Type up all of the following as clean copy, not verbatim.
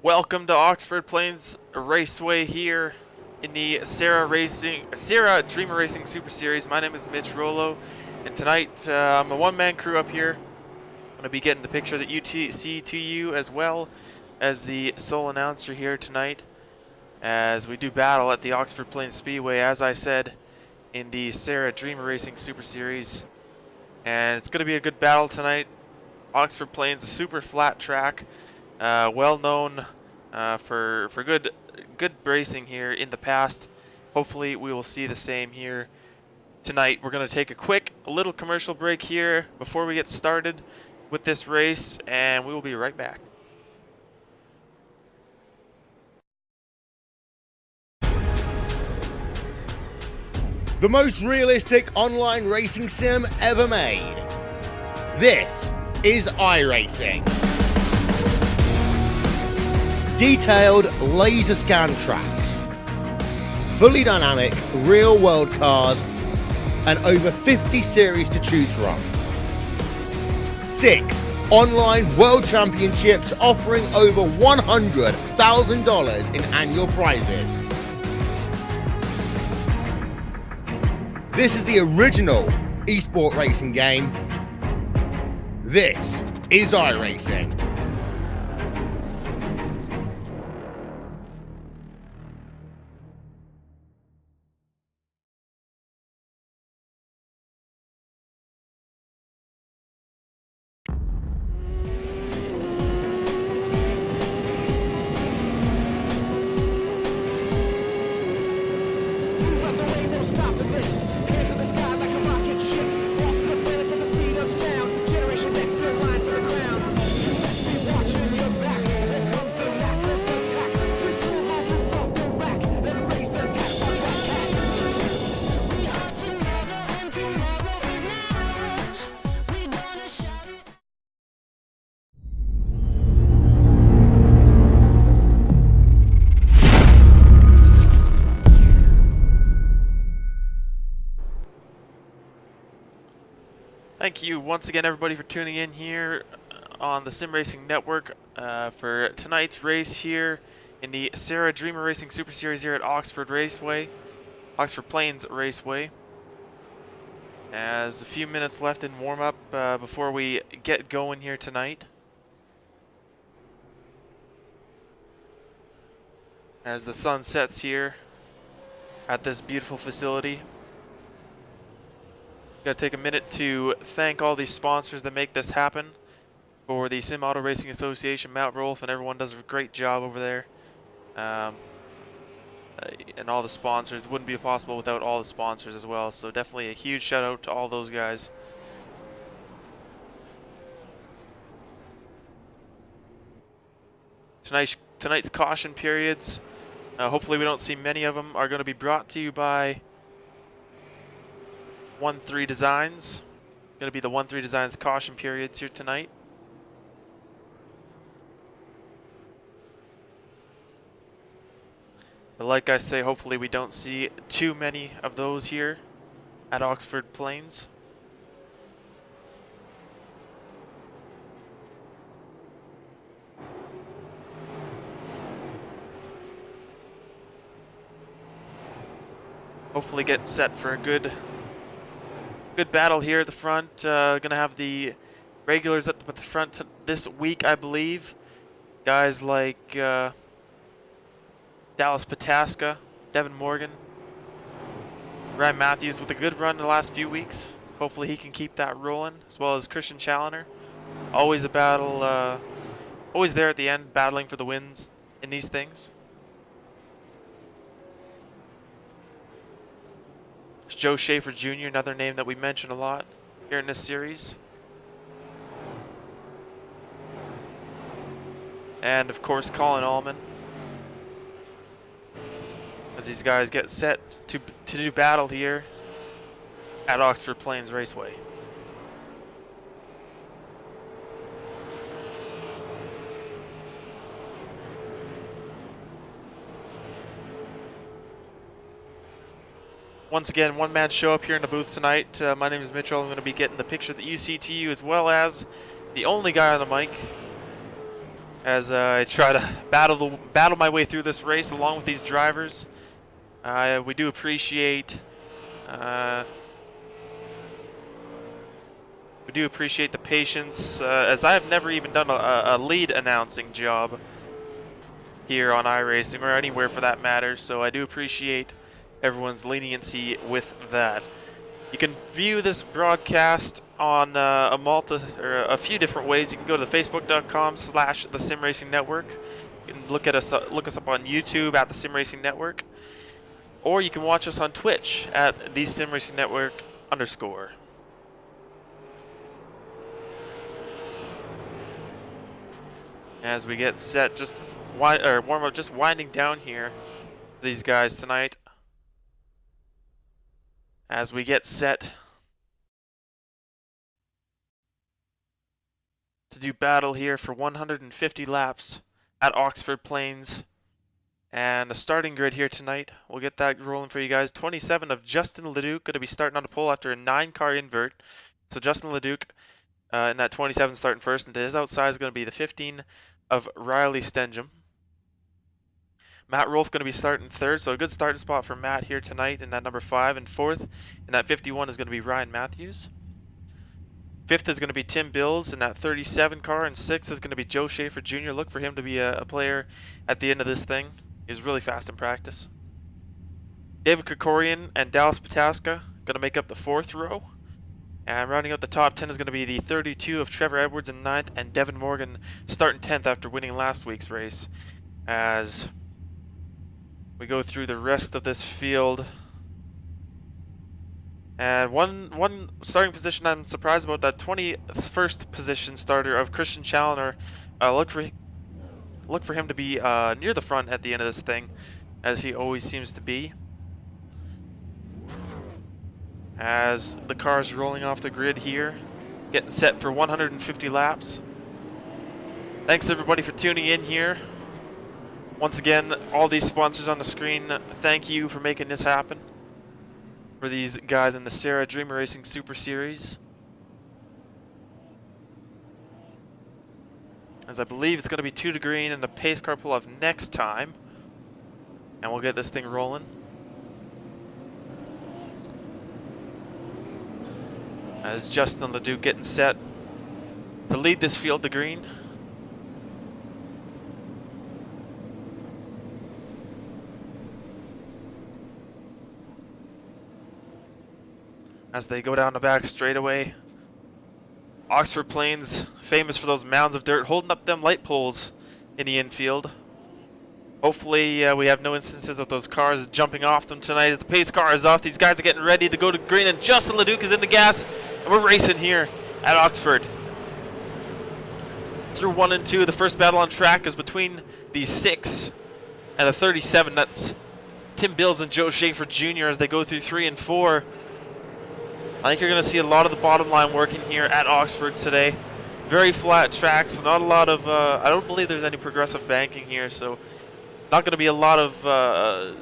Welcome to Oxford Plains Raceway here in the SARA Dreamer Racing Super Series. My name is Mitch Rollo, and tonight I'm a one-man crew up here. I'm going to be getting the picture that you see to you, as well as the sole announcer here tonight, as we do battle at the Oxford Plains Speedway, as I said, in the SARA Dreamer Racing Super Series. And it's going to be a good battle tonight. Oxford Plains, a super flat track. Well known for good racing here in the past. Hopefully we will see the same here tonight. We're going to take a little commercial break here before we get started with this race, and we will be right back. The most realistic online racing sim ever made. This is iRacing. Detailed laser scan tracks, fully dynamic real world cars, and over 50 series to choose from. 6 online world championships offering over $100,000 in annual prizes. This is the original esport racing game. This is iRacing. Thank you once again, everybody, for tuning in here on the Sim Racing Network for tonight's race here in the SARA Dreamer Racing Super Series here at Oxford Plains Raceway. As a few minutes left in warm-up before we get going here tonight. As the sun sets here at this beautiful facility. Gotta take a minute to thank all these sponsors that make this happen. For the Sim Auto Racing Association, Matt Rolfe, and everyone does a great job over there. And all the sponsors. It wouldn't be possible without all the sponsors as well. So definitely a huge shout out to all those guys. Tonight's caution periods, hopefully we don't see many of them, are going to be brought to you by 1-3 Designs. Going to be the 1-3 Designs caution periods here tonight. But like I say, hopefully we don't see too many of those here at Oxford Plains. Hopefully get set for a good battle here at the front. Gonna have the regulars at the front this week, I believe. Guys like Dallas Pataska, Devin Morgan, Ryan Matthews with a good run in the last few weeks. Hopefully he can keep that rolling, as well as Christian Challoner. Always a battle, always there at the end, battling for the wins in these things. Joe Schaefer Jr., another name that we mention a lot here in this series. And of course Colin Allman. As these guys get set to do battle here at Oxford Plains Raceway. Once again, one-man show up here in the booth tonight. My name is Mitchell. I'm going to be getting the picture that you see to you, as well as the only guy on the mic. as I try to battle my way through this race along with these drivers. We do appreciate the patience, as I have never even done a lead announcing job here on iRacing, or anywhere for that matter, so I do appreciate everyone's leniency with that. You can view this broadcast on a few different ways. You can go to facebook.com/the Sim Racing Network. You can look us up on YouTube at the Sim Racing Network, or you can watch us on Twitch at the Sim Racing Network _. As we get set, warm up, just winding down here. These guys tonight. As we get set to do battle here for 150 laps at Oxford Plains. And the starting grid here tonight, we'll get that rolling for you guys. 27 of Justin Leduc, going to be starting on the pole after a 9-car invert. So Justin Leduc in that 27 starting first, and to his outside is going to be the 15 of Riley Stengham. Matt Rolfe going to be starting third, so a good starting spot for Matt here tonight in that number 5, and fourth in that 51 is going to be Ryan Matthews. Fifth is going to be Tim Bills in that 37 car, and sixth is going to be Joe Schaefer Jr. Look for him to be a player at the end of this thing. He's really fast in practice. David Krikorian and Dallas Pataska going to make up the 4th row. And rounding out the top 10 is going to be the 32 of Trevor Edwards in 9th, and Devin Morgan starting 10th after winning last week's race. As we go through the rest of this field. And one starting position I'm surprised about, that 21st position starter of Christian Challoner. Look for him to be near the front at the end of this thing, as he always seems to be. As the car's rolling off the grid here, getting set for 150 laps. Thanks everybody for tuning in here. Once again, all these sponsors on the screen, thank you for making this happen for these guys in the SARA Dream Racing Super Series. As I believe it's going to be 2 to green and the pace car pull off next time. And we'll get this thing rolling. As Justin Ledoux getting set to lead this field to green. As they go down the back straightaway. Oxford Plains, famous for those mounds of dirt, holding up them light poles in the infield. Hopefully we have no instances of those cars jumping off them tonight as the pace car is off. These guys are getting ready to go to green, and Justin Leduc is in the gas, and we're racing here at Oxford. Through 1 and 2, the first battle on track is between the 6 and the 37. That's Tim Bills and Joe Schaefer Jr. as they go through 3 and 4. I think you're going to see a lot of the bottom line working here at Oxford today. Very flat tracks, so not a lot of, I don't believe there's any progressive banking here, so not going to be a lot of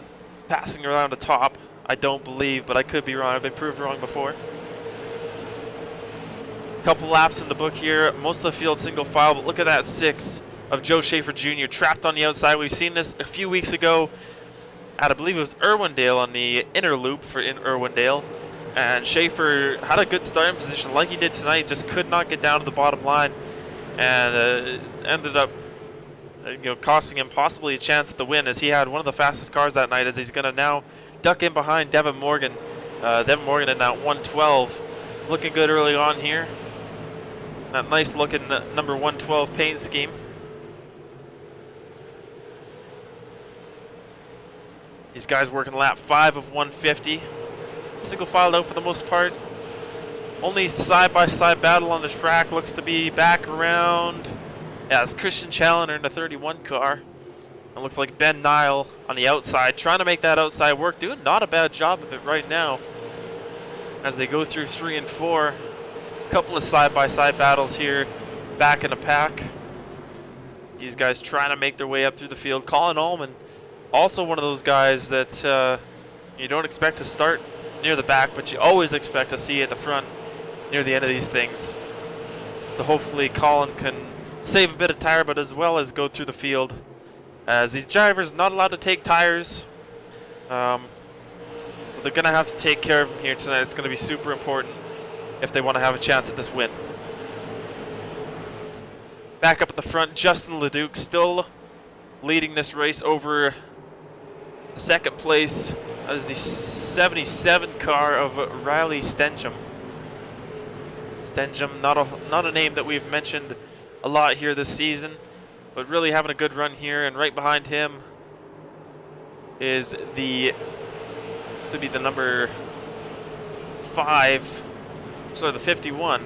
passing around the top, I don't believe, but I could be wrong. I've been proved wrong before. Couple laps in the book here, most of the field single file, but look at that 6 of Joe Schaefer Jr. trapped on the outside. We've seen this a few weeks ago at, I believe it was Irwindale, on the inner loop in Irwindale. And Schaefer had a good starting position like he did tonight, just could not get down to the bottom line, and ended up costing him possibly a chance at the win, as he had one of the fastest cars that night, as he's going to now duck in behind Devin Morgan. Devin Morgan in that 112, looking good early on here. That nice looking number 112 paint scheme. These guys working lap 5 of 150. Single filed out for the most part. Only side-by-side battle on the track looks to be back around. Yeah, it's Christian Challoner in the 31 car. It looks like Ben Nile on the outside, trying to make that outside work. Doing not a bad job of it right now. As they go through 3 and 4. A couple of side-by-side battles here, back in the pack. These guys trying to make their way up through the field. Colin Allman, also one of those guys that you don't expect to start near the back, but you always expect to see at the front near the end of these things. So hopefully Colin can save a bit of tire, but as well as go through the field, as these drivers are not allowed to take tires. So they're going to have to take care of him here tonight. It's going to be super important if they want to have a chance at this win. Back up at the front, Justin Leduc still leading this race over second place. That is the 77 car of Riley Stenjum. Stenjum, not a name that we've mentioned a lot here this season, but really having a good run here. And right behind him is the to be the number 5, sorry, the 51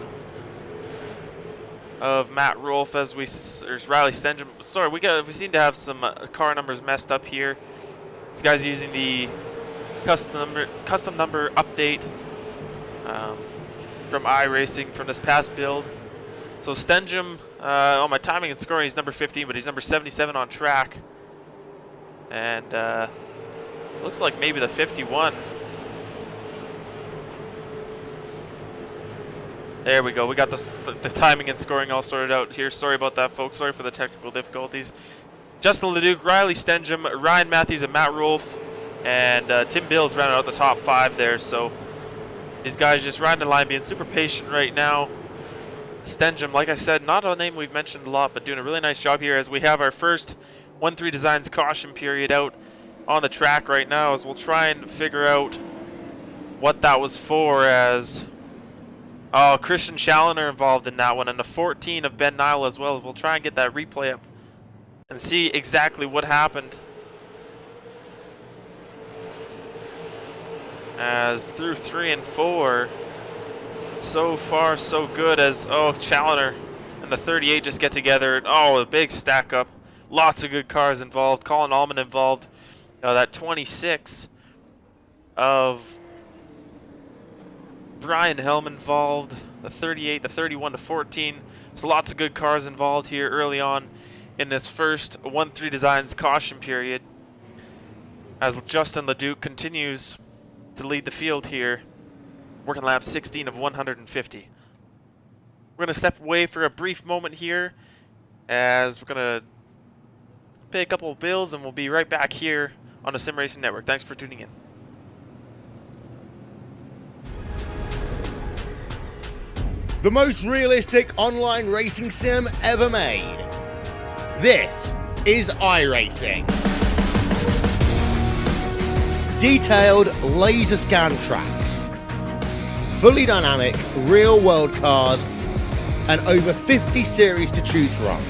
of Matt Rolfe, as there's Riley Stenjum. Sorry, we seem to have some car numbers messed up here. This guy's using the custom number update from iRacing from this past build. So Stenjum, on my timing and scoring, he's number 15, but he's number 77 on track. And looks like maybe the 51. There we go. We got the timing and scoring all sorted out here. Sorry about that, folks. Sorry for the technical difficulties. Justin Leduc, Riley Stenjum, Ryan Matthews, and Matt Rolfe. And Tim Bills rounded out the top 5 there. So these guys just riding the line, being super patient right now. Stenjum, like I said, not a name we've mentioned a lot, but doing a really nice job here as we have our first 1-3 Designs caution period out on the track right now, as we'll try and figure out what that was for, as Christian Challoner involved in that one, and the 14 of Ben Nile as well. As we'll try and get that replay up and see exactly what happened. As through 3 and 4, so far so good, as Challoner and the 38 just get together. A big stack up, lots of good cars involved. Colin Allman involved. That 26 of Brian Helm involved, the 38, the 31 to 14. So lots of good cars involved here early on in this first 1-3 Designs caution period, as Justin Leduc continues to lead the field here, working lap 16 of 150. We're going to step away for a brief moment here, as we're going to pay a couple of bills, and we'll be right back here on the Sim Racing Network. Thanks for tuning in. The most realistic online racing sim ever made. This is iRacing. Detailed laser scan tracks, fully dynamic real world cars, and over 50 series to choose from.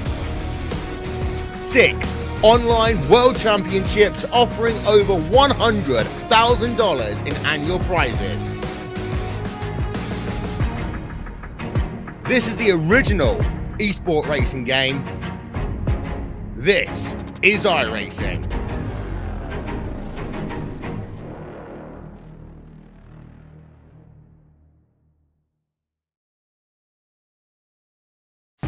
6 online world championships offering over $100,000 in annual prizes. This is the original esport racing game. This is iRacing.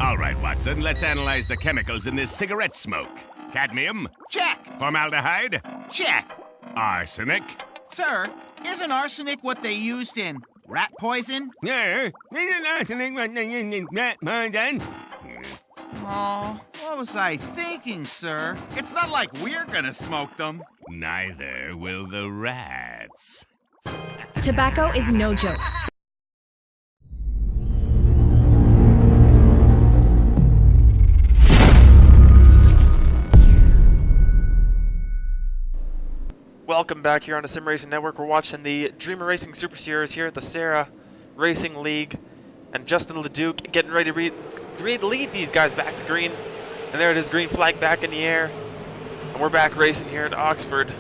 All right, Watson, let's analyze the chemicals in this cigarette smoke. Cadmium? Check. Formaldehyde? Check. Arsenic? Sir, isn't arsenic what they used in rat poison? Yeah. Isn't arsenic rat poison? Oh, what was I thinking, sir? It's not like we're gonna smoke them. Neither will the rats. Tobacco is no joke. Welcome back here on the Sim Racing Network. We're watching the Dreamer Racing Super Series here at the SARA Racing League, and Justin Leduc getting ready to lead these guys back to green. And there it is, green flag back in the air, and we're back racing here at Oxford.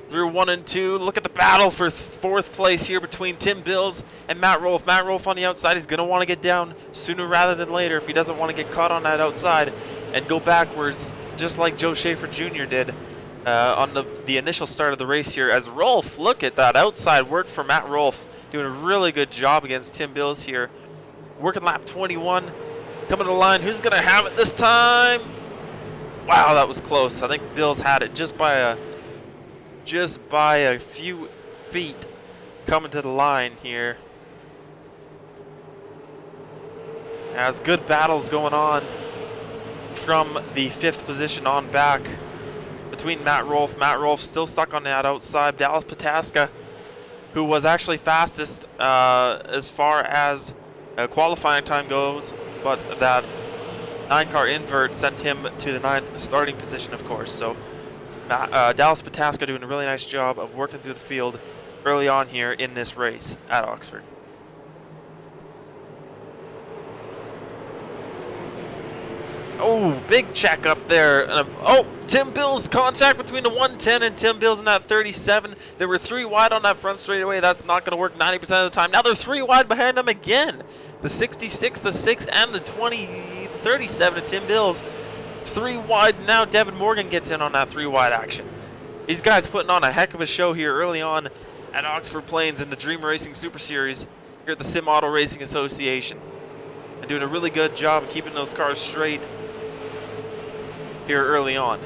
Through 1 and 2, look at the battle for 4th place here between Tim Bills and Matt Rolfe. Matt Rolfe on the outside. He's going to want to get down sooner rather than later if he doesn't want to get caught on that outside and go backwards, just like Joe Schaefer Jr. did on the initial start of the race here. As Rolfe, look at that outside work for Matt Rolfe, doing a really good job against Tim Bills here. Working lap 21, coming to the line. Who's going to have it this time? Wow, that was close. I think Bills had it just by a few feet coming to the line here. As good battles going on from the 5th position on back between Matt Rolfe. Matt Rolfe still stuck on that outside. Dallas Pataska, who was actually fastest as far as qualifying time goes, but that 9-car invert sent him to the 9th starting position, of course. So Dallas Pataska doing a really nice job of working through the field early on here in this race at Oxford. Oh, big check up there. Oh, Tim Bill's contact between the 110 and Tim Bill's in that 37. There were 3 wide on that front straightaway. That's not going to work 90% of the time. Now they're 3 wide behind them again. The 66, the 6, and the 37 of Tim Bill's. 3 wide. Now Devin Morgan gets in on that 3 wide action. These guys putting on a heck of a show here early on at Oxford Plains in the Dream Racing Super Series here at the Sim Auto Racing Association. And doing a really good job of keeping those cars straight here early on.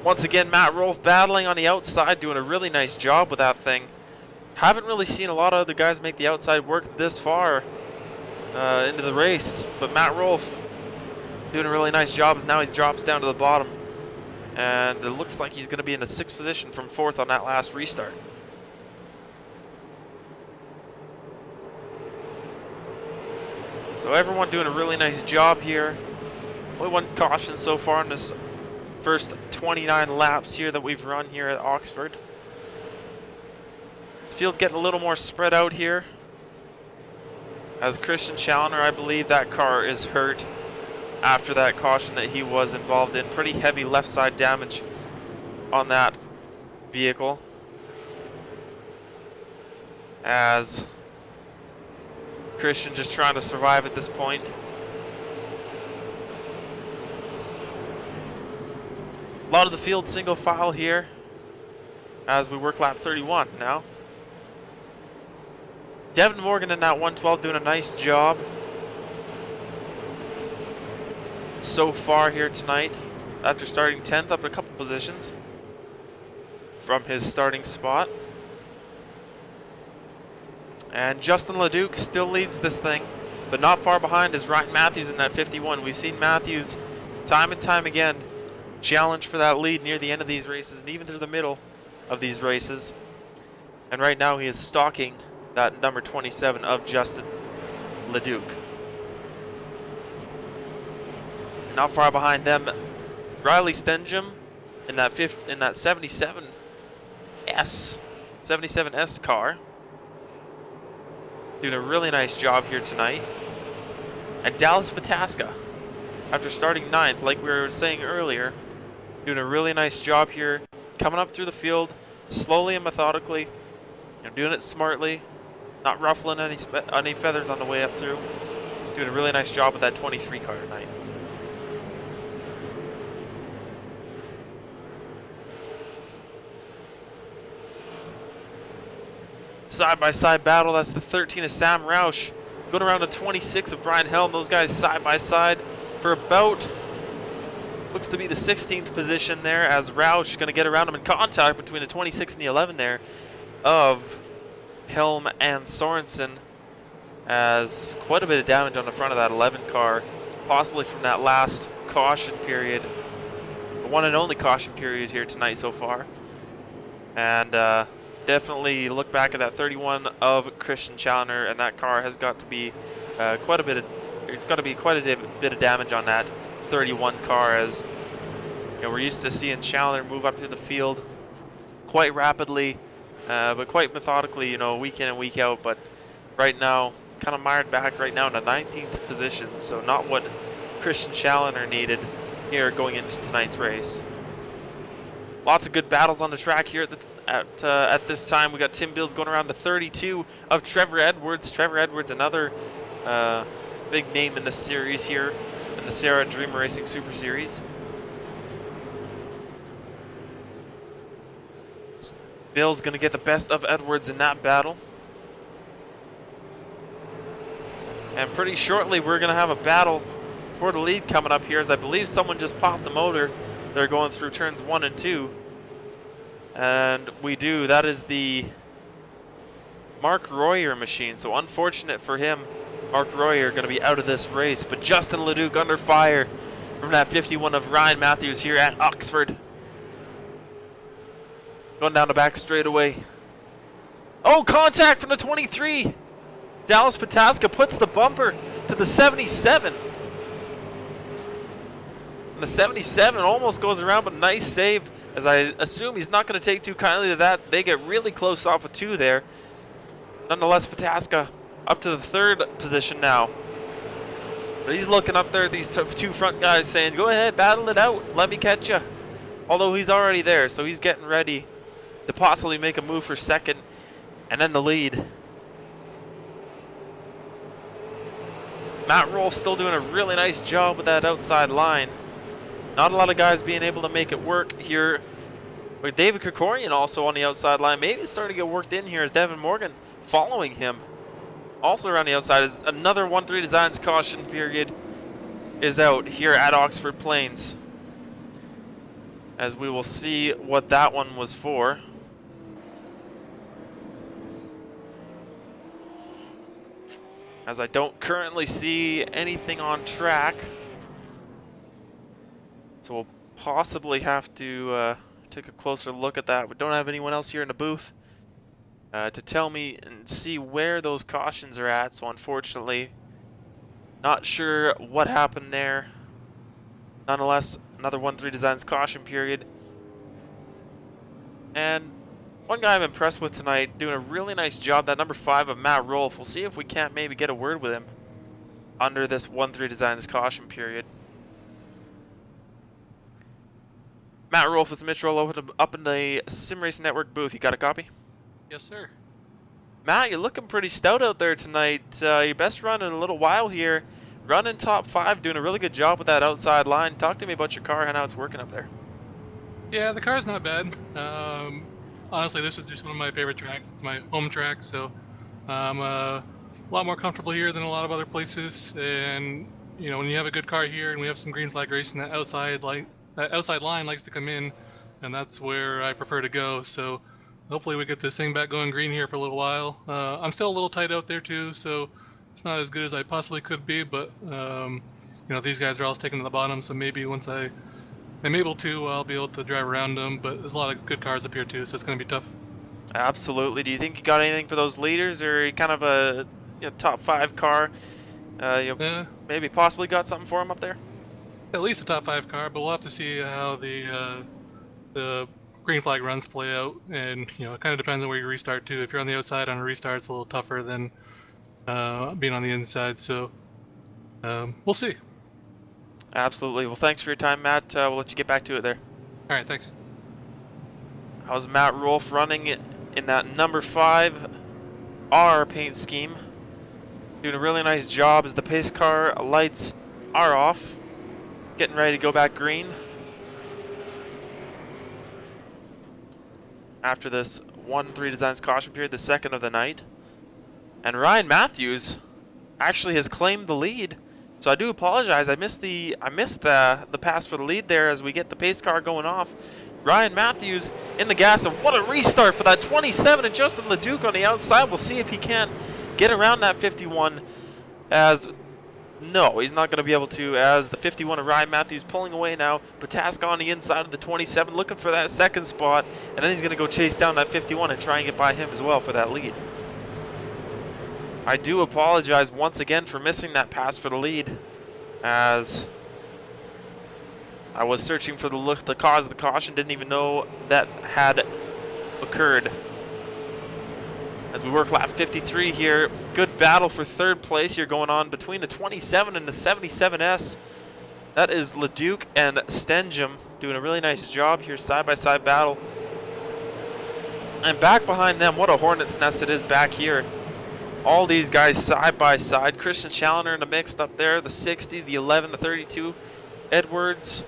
Once again, Matt Rolfe battling on the outside, doing a really nice job with that thing. Haven't really seen a lot of other guys make the outside work this far into the race, but Matt Rolfe doing a really nice job as now he drops down to the bottom. And it looks like he's going to be in the 6th position from 4th on that last restart. So everyone doing a really nice job here. Only 1 caution so far in this first 29 laps here that we've run here at Oxford. The field getting a little more spread out here. As Christian Challoner, I believe that car is hurt after that caution that he was involved in. Pretty heavy left side damage on that vehicle. As Christian just trying to survive at this point. A lot of the field single file here as we work lap 31 now. Devin Morgan in that 112 doing a nice job so far here tonight after starting 10th, up a couple positions from his starting spot. And Justin LeDuc still leads this thing, but not far behind is Ryan Matthews in that 51. We've seen Matthews time and time again challenge for that lead near the end of these races and even through the middle of these races. And right now he is stalking that number 27 of Justin LeDuc. Not far behind them, Riley Stenjum in that 77S car. Doing a really nice job here tonight. And Dallas Pataska, after starting 9th, like we were saying earlier, doing a really nice job here, coming up through the field, slowly and methodically, doing it smartly, not ruffling any feathers on the way up through. Doing a really nice job with that 23 car tonight. Side-by-side battle, that's the 13 of Sam Roush. Going around the 26 of Brian Helm. Those guys side-by-side for about, looks to be the 16th position there, as Roush going to get around him in contact between the 26 and the 11 there of Helm and Sorensen, as quite a bit of damage on the front of that 11 car, possibly from that last caution period, the one and only caution period here tonight so far. And definitely look back at that 31 of Christian Challoner, and that car has got to be quite a bit of damage on that 31 car, as we're used to seeing Challoner move up through the field quite rapidly, but quite methodically, week in and week out. But right now, kind of mired back right now in the 19th position, so not what Christian Challoner needed here going into tonight's race. Lots of good battles on the track here at this time. We got Tim Bills going around the 32 of Trevor Edwards. Trevor Edwards, another big name in this series here in the SARA Dream Racing Super Series. Bill's going to get the best of Edwards in that battle. And pretty shortly we're going to have a battle for the lead coming up here, as I believe someone just popped the motor. They're going through turns 1 and 2. And we do. That is the Mark Royer machine. So unfortunate for him, Mark Royer going to be out of this race. But Justin Leduc under fire from that 51 of Ryan Matthews here at Oxford. Going down the back straightaway. Oh, contact from the 23. Dallas Pataska puts the bumper to the 77. And the 77 almost goes around, but nice save. As I assume he's not going to take too kindly to that. They get really close off of 2 there. Nonetheless, Pataska up to the 3rd position now. But he's looking up there at these 2 front guys saying, go ahead, battle it out. Let me catch you. Although he's already there, so he's getting ready to possibly make a move for 2nd and then the lead. Matt Rolfe still doing a really nice job with that outside line. Not a lot of guys being able to make it work here. With David Krikorian also on the outside line. Maybe it's starting to get worked in here as Devin Morgan following him. Also around the outside is another 1-3 Designs caution period is out here at Oxford Plains. As we will see what that one was for. As I don't currently see anything on track. So we'll possibly have to take a closer look at that. We don't have anyone else here in the booth to tell me and see where those cautions are at. So unfortunately, not sure what happened there. Nonetheless, another 1-3 Designs caution period. And one guy I'm impressed with tonight, doing a really nice job, that number 5 of Matt Rolfe. We'll see if we can't maybe get a word with him under this 1-3 Designs caution period. Matt Rolfe with Mitch Rollo up in the Sim Race Network booth. You got a copy? Yes, sir. Matt, you're looking pretty stout out there tonight. Your best run in a little while here. Running top 5, doing a really good job with that outside line. Talk to me about your car and how it's working up there. Yeah, the car's not bad. Honestly, this is just one of my favorite tracks. It's my home track, so I'm a lot more comfortable here than a lot of other places. And you know, when you have a good car here, and we have some green flag racing, that outside line likes to come in, and that's where I prefer to go. So hopefully we get this thing back going green here for a little while. I'm still a little tight out there too, so it's not as good as I possibly could be. But you know, these guys are all sticking to the bottom, so maybe once I'm able to, I'll be able to drive around them. But there's a lot of good cars up here too, so it's going to be tough. Absolutely. Do you think you got anything for those leaders, or kind of a top 5 car? Maybe possibly got something for them up there? At least a top 5 car, but we'll have to see how the green flag runs play out. And you know, it kind of depends on where you restart too. If you're on the outside on a restart, it's a little tougher than being on the inside. So we'll see. Absolutely. Well, thanks for your time, Matt. We'll let you get back to it there. All right, thanks. How's Matt Rolfe running in that number 5 R paint scheme? Doing a really nice job as the pace car lights are off. Getting ready to go back green. After this 1-3 Designs caution period, the 2nd of the night. And Ryan Matthews actually has claimed the lead. So I do apologize. I missed the pass for the lead there as we get the pace car going off. Ryan Matthews in the gas, and what a restart for that 27 and Justin Leduc on the outside. We'll see if he can't get around that 51 as no, he's not going to be able to, as the 51 of Ryan Matthews pulling away now. Pataska on the inside of the 27 looking for that 2nd spot, and then he's going to go chase down that 51 and try and get by him as well for that lead. I do apologize once again for missing that pass for the lead, as I was searching for the cause of the caution, didn't even know that had occurred. As we work lap 53 here, good battle for 3rd place here going on between the 27 and the 77S. That is Leduc and Stenjum doing a really nice job here, side-by-side battle. And back behind them, what a hornet's nest it is back here. All these guys side by side. Christian Challoner in the mix up there, the 60, the 11, the 32. Edwards,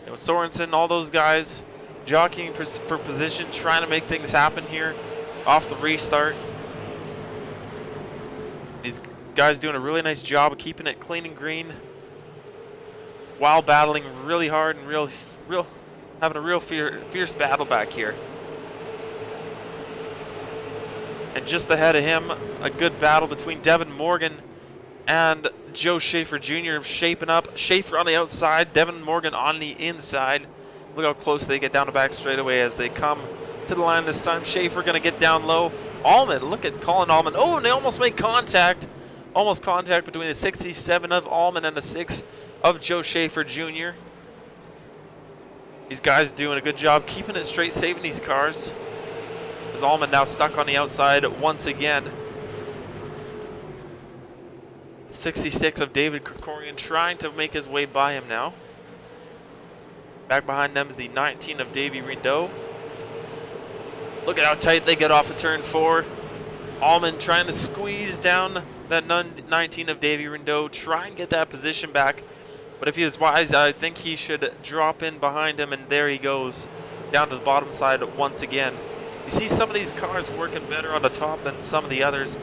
Sorensen, all those guys jockeying for position, trying to make things happen here off the restart. These guys doing a really nice job of keeping it clean and green while battling really hard and having a real fierce battle back here. And And just ahead of him, a good battle between Devin Morgan and Joe Schaefer Jr. shaping up. Schaefer on the outside, Devin Morgan on the inside. Look how close they get down the back straightaway as they come to the line this time. Schaefer going to get down low. Allman, look at Colin Allman. Oh, and they almost made contact. Almost contact between the 67 of Allman and the 6 of Joe Schaefer Jr. These guys doing a good job keeping it straight, saving these cars. As Allman now stuck on the outside once again. 66 of David Krikorian trying to make his way by him now. Back behind them is the 19 of Davey Rindeau. Look at how tight they get off of turn 4. Allman trying to squeeze down that 19 of Davey Rindeau, try and get that position back. But if he was wise, I think he should drop in behind him, and there he goes, down to the bottom side once again. You see some of these cars working better on the top than some of the others.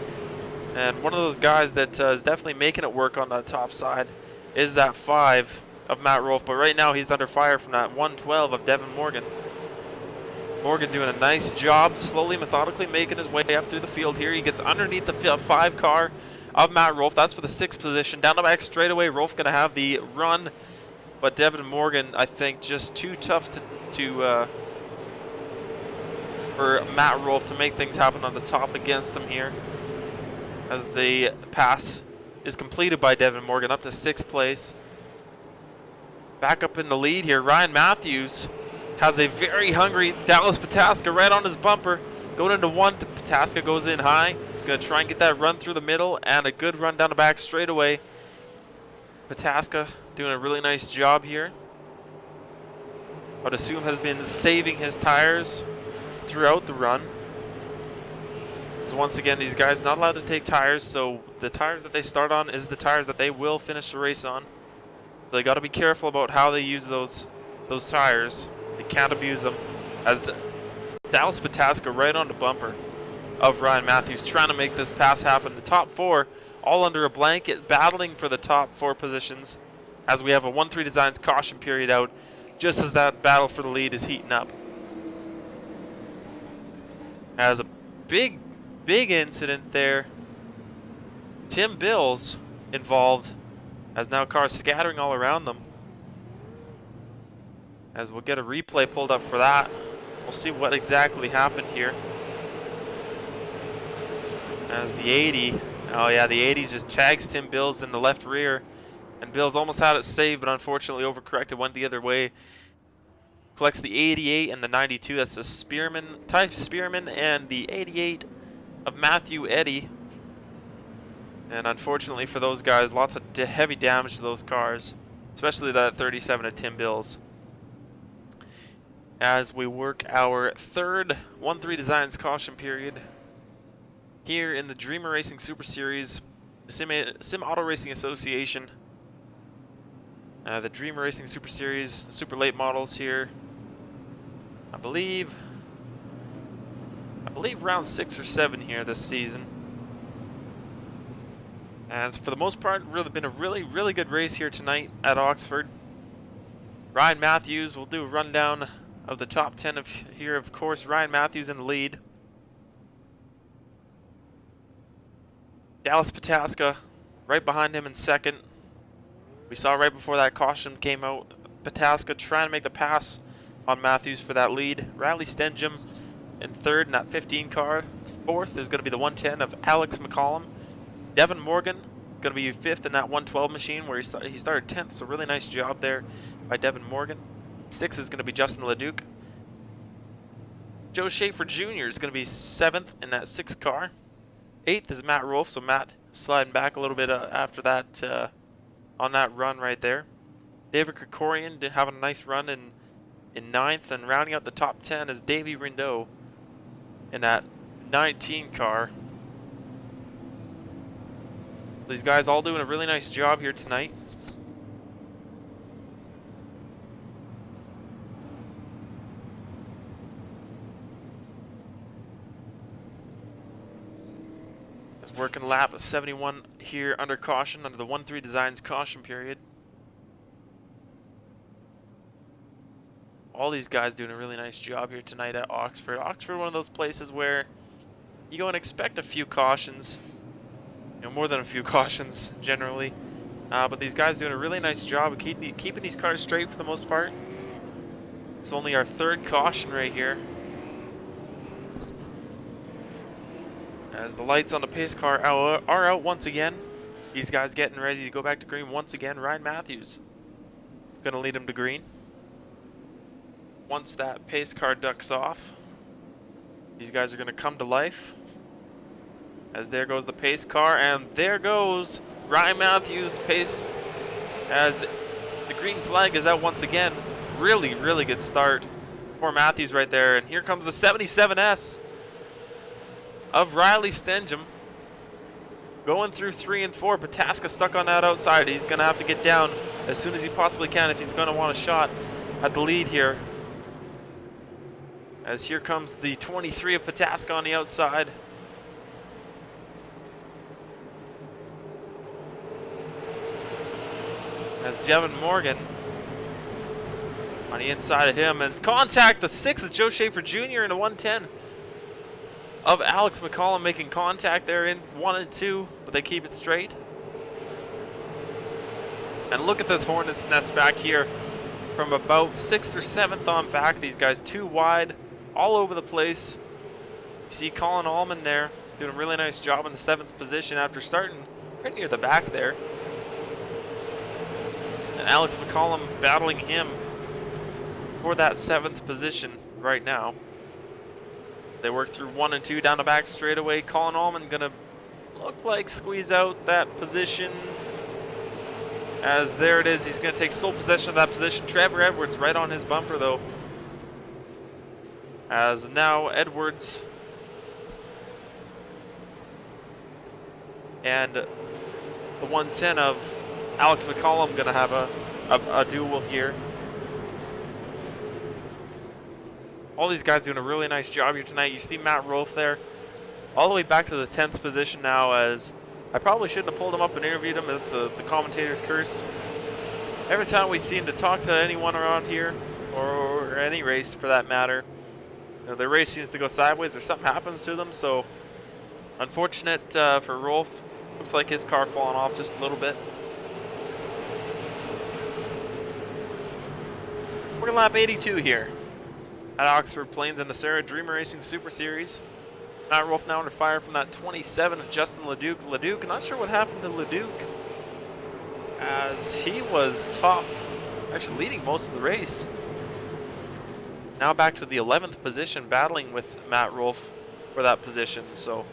And one of those guys that is definitely making it work on the top side is that 5 of Matt Rolfe. But right now he's under fire from that 112 of Devin Morgan. Morgan doing a nice job, slowly, methodically making his way up through the field here. He gets underneath the 5 car of Matt Rolfe. That's for the 6th position. Down the back straightaway, Rolfe's going to have the run. But Devin Morgan, I think, just too tough for Matt Rolfe to make things happen on the top against him here. As the pass is completed by Devin Morgan up to 6th place. Back up in the lead here, Ryan Matthews has a very hungry Dallas Pataska right on his bumper. Going into 1, Pataska goes in high. He's going to try and get that run through the middle and a good run down the back straightaway. Pataska doing a really nice job here. I would assume has been saving his tires throughout the run. So once again, these guys not allowed to take tires, so the tires that they start on is the tires that they will finish the race on. So they got to be careful about how they use those tires. They can't abuse them. As Dallas Pataska right on the bumper of Ryan Matthews, trying to make this pass happen. The top 4 all under a blanket, battling for the top 4 positions, as we have a 1-3 Designs caution period out, just as that battle for the lead is heating up. As a big incident there. Tim Bills involved, as now cars scattering all around them. As we'll get a replay pulled up for that. We'll see what exactly happened here. As the 80, oh yeah, the 80 just tags Tim Bills in the left rear. And Bills almost had it saved, but unfortunately overcorrected, went the other way. Collects the 88 and the 92, that's a type Spearman, and the 88 of Matthew Eddy. And unfortunately for those guys, lots of heavy damage to those cars, especially that 37 of Tim Bills. As we work our third 1-3 Designs caution period here in the Dreamer Racing Super Series Sim Auto Racing Association. The Dreamer Racing Super Series, super late models here. I believe round 6 or 7 here this season. And for the most part, really been a really good race here tonight at Oxford. Ryan Matthews will do a rundown of the top 10 of here. Of course, Ryan Matthews in the lead. Dallas Pataska right behind him in 2nd. We saw right before that caution came out, Pataska trying to make the pass on Matthews for that lead. Riley Stenjum in 3rd in that 15 car. 4th is going to be the 110 of Alex McCollum. Devin Morgan is going to be 5th in that 112 machine, where he started 10th, so really nice job there by Devin Morgan. 6th is going to be Justin Leduc. Joe Schaefer Jr. is going to be 7th in that 6 car. 8th is Matt Rolfe, so Matt sliding back a little bit after that on that run right there. David Krikorian having a nice run in 9th, and rounding out the top 10 is Davey Rindeau in that 19 car. These guys all doing a really nice job here tonight. As working lap 71 here under caution, under the 1-3 Designs caution period. All these guys doing a really nice job here tonight at Oxford. Oxford, one of those places where you go and expect a few cautions. You know, more than a few cautions generally. But these guys doing a really nice job of keeping these cars straight for the most part. It's only our third caution right here. As the lights on the pace car are out once again. These guys getting ready to go back to green once again. Ryan Matthews gonna lead them to green. Once that pace car ducks off, these guys are gonna come to life. As there goes the pace car, and there goes Ryan Matthews' pace as the green flag is out once again. Really, really good start for Matthews right there. And here comes the 77S of Riley Stengham. Going through 3 and 4. Pataska stuck on that outside. He's going to have to get down as soon as he possibly can if he's going to want a shot at the lead here. As here comes the 23 of Pataska on the outside. As Devin Morgan on the inside of him, and contact the 6 of Joe Schaefer Jr. and the 110 of Alex McCollum making contact there in 1 and 2, but they keep it straight. And look at this Hornets nest back here from about 6th or 7th on back. These guys too wide, all over the place. You see Colin Allman there doing a really nice job in the 7th position after starting right near the back there. And Alex McCollum battling him for that 7th position right now. They work through 1 and 2 down the back straightaway. Colin Allman gonna look like squeeze out that position. As there it is, he's gonna take sole possession of that position. Trevor Edwards right on his bumper though. As now Edwards and the 110 of Alex McCollum gonna have a duel here. All these guys doing a really nice job here tonight. You see Matt Rolfe there, all the way back to the 10th position now, as I probably shouldn't have pulled him up and interviewed him. It's the commentator's curse. Every time we seem to talk to anyone around here, or any race for that matter, you know, the race seems to go sideways or something happens to them. So unfortunate for Rolfe. Looks like his car falling off just a little bit. We're in lap 82 here at Oxford Plains in the SARA Dreamer Racing Super Series. Matt Rolfe now under fire from that 27 of Justin Leduc. Leduc, not sure what happened to Leduc, as he was top, actually leading most of the race. Now back to the 11th position, battling with Matt Rolfe for that position. So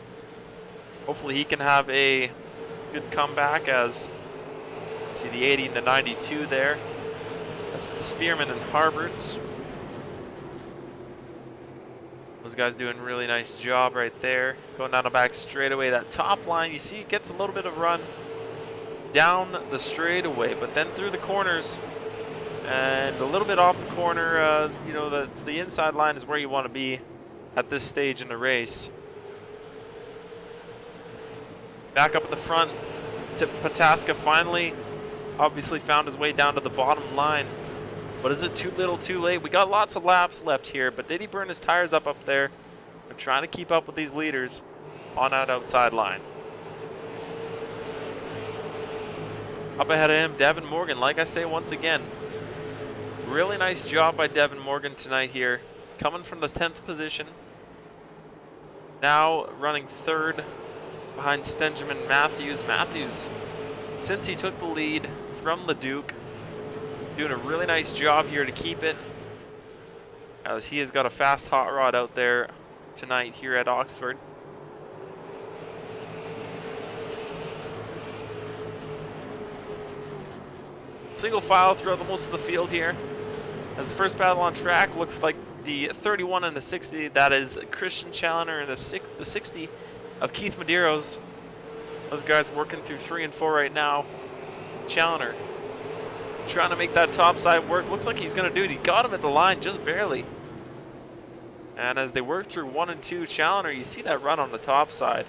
hopefully he can have a good comeback, as you see the 80 and the 92 there. That's the Spearman and Harvards. Those guys doing a really nice job right there. Going down the back straightaway. That top line, you see it gets a little bit of run down the straightaway, but then through the corners and a little bit off the corner, you know, the inside line is where you want to be at this stage in the race. Back up at the front, Pataska finally obviously found his way down to the bottom line. But is it too little too late? We got lots of laps left here, but did he burn his tires up there? I'm trying to keep up with these leaders on that outside line. Up ahead of him, Devin Morgan. Like I say once again, really nice job by Devin Morgan tonight here. Coming from the 10th position. Now running 3rd behind Stengham and Matthews. Matthews, since he took the lead from Leduc, doing a really nice job here to keep it, as he has got a fast hot rod out there tonight here at Oxford. Single file throughout the most of the field here, as the first battle on track looks like the 31 and the 60, that is Christian Challoner, and the 60 of Keith Medeiros. Those guys working through 3 and 4 right now. Challoner trying to make that top side work. Looks like he's going to do it. He got him at the line just barely. And as they work through 1 and 2, Challoner, you see that run on the top side.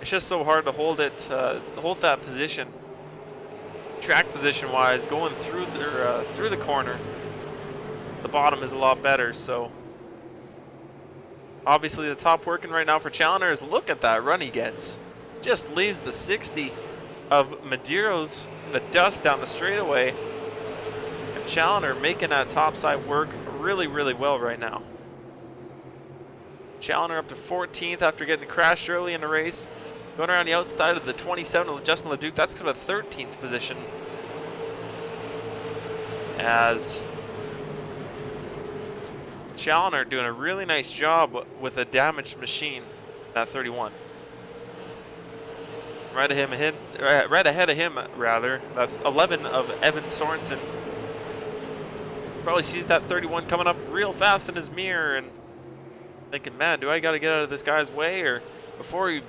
It's just so hard to hold it, hold that position, track position wise, going through the corner. The bottom is a lot better, so Obviously the top working right now for Challenger is look at that run he gets. Just leaves the 60 of Madero's the dust down the straightaway. And Challenger making that top side work really, really well right now. Challenger up to 14th after getting crashed early in the race. Going around the outside of the 27 of Justin LeDuc, that's to the 13th position. As Challenger doing a really nice job with a damaged machine, that 31. Right ahead of him, rather, that 11 of Evan Sorensen. Probably sees that 31 coming up real fast in his mirror and thinking, man, do I got to get out of this guy's way or before he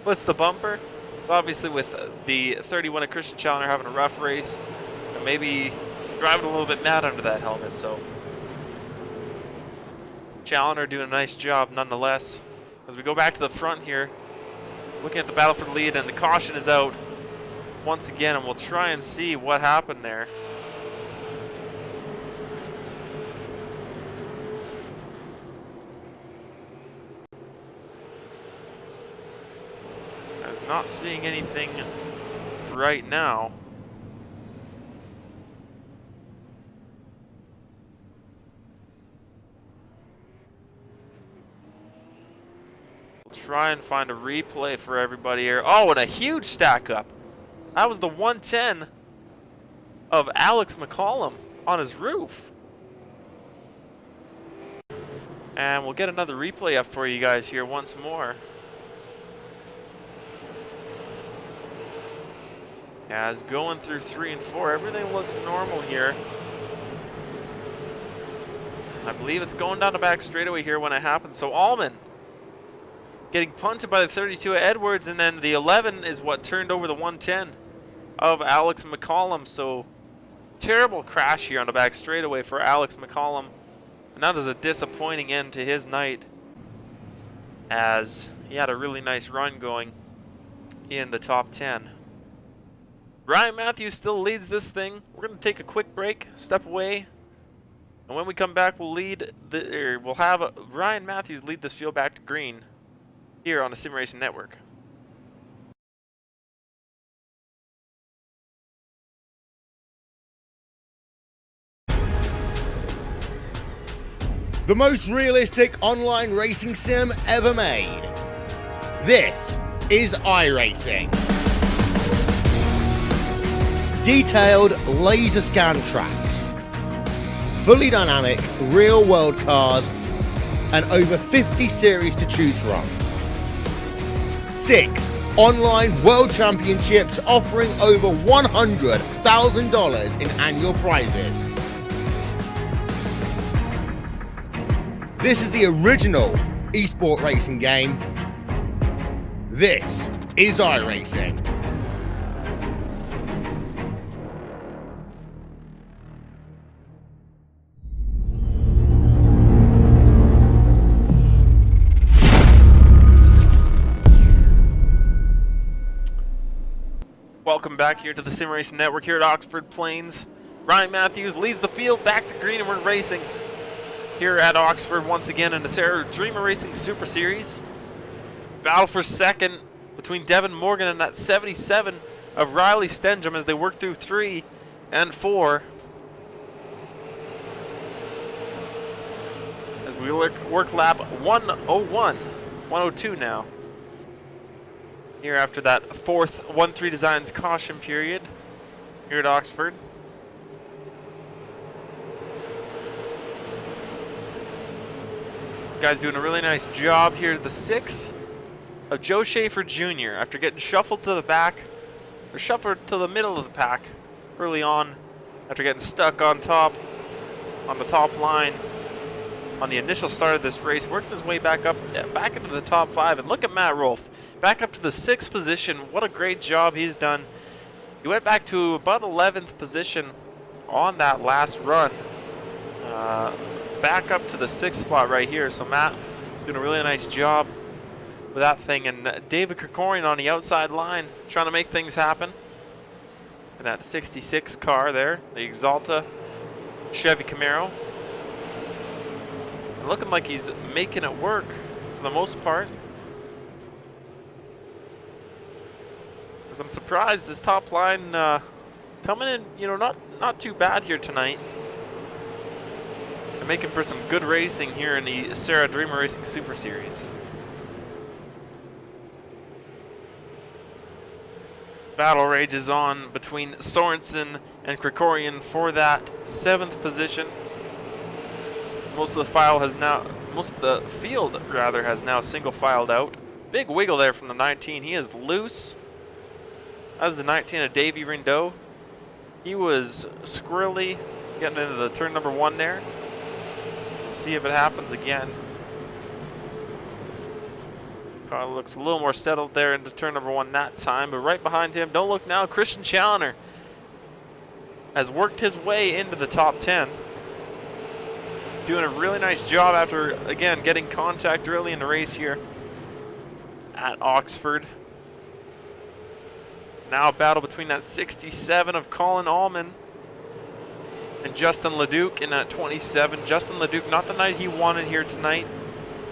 puts the bumper? Obviously with the 31 of Christian Challenger having a rough race and maybe driving a little bit mad under that helmet, so Challenger doing a nice job nonetheless. As we go back to the front here, looking at the battle for the lead, and the caution is out once again, and we'll try and see what happened there. I was not seeing anything right now. Try and find a replay for everybody here. Oh, and a huge stack up. That was the 110 of Alex McCollum on his roof. And we'll get another replay up for you guys here once more. As going through 3 and 4, everything looks normal here. I believe it's going down the back straightaway here when it happens. So Allman getting punted by the 32 of Edwards, and then the 11 is what turned over the 110 of Alex McCollum. So terrible crash here on the back straightaway for Alex McCollum, and that is a disappointing end to his night, as he had a really nice run going in the top 10. Ryan Matthews still leads this thing. We're going to take a quick break, step away, and when we come back, we'll have Ryan Matthews lead this field back to green here on the Sim Racing Network. The most realistic online racing sim ever made. This is iRacing. Detailed laser scan tracks, fully dynamic real world cars, and over 50 series to choose from. 6 online world championships offering over $100,000 in annual prizes. This is the original esport racing game. This is iRacing. Welcome back here to the Sim Racing Network here at Oxford Plains. Ryan Matthews leads the field back to green, and we're racing here at Oxford once again in the SARA Dreamer Racing Super Series. Battle for second between Devin Morgan and that 77 of Riley Stenjum as they work through 3 and 4. As we work lap 101, 102 now. Here after that 4th 1-3 Designs caution period here at Oxford. This guy's doing a really nice job here. The 6 of Joe Schaefer Jr. after getting shuffled to the back, or shuffled to the middle of the pack early on after getting stuck on top, on the top line on the initial start of this race, working his way back up, back into the top 5. And look at Matt Rolfe. Back up to the 6th position. What a great job he's done. He went back to about 11th position on that last run. Back up to the 6th spot right here. So Matt doing a really nice job with that thing. And David Krikorian on the outside line trying to make things happen. And that 66 car there, the Exalta Chevy Camaro. Looking like he's making it work the most part. Because I'm surprised this top line coming in, you know, not too bad here tonight. They're making for some good racing here in the SARA Dreamer Racing Super Series. Battle rages on between Sorensen and Krikorian for that 7th position. As most of the field rather has now single filed out. Big wiggle there from the 19. He is loose. As the 19 of Davey Rindeau. He was squirrely getting into the turn number 1 there. We'll see if it happens again. Car looks a little more settled there into turn number 1 that time, but right behind him, don't look now, Christian Challoner has worked his way into the top 10. Doing a really nice job after, again, getting contact early in the race here at Oxford. Now a battle between that 67 of Colin Allman and Justin Leduc in that 27. Justin Leduc, not the night he wanted here tonight.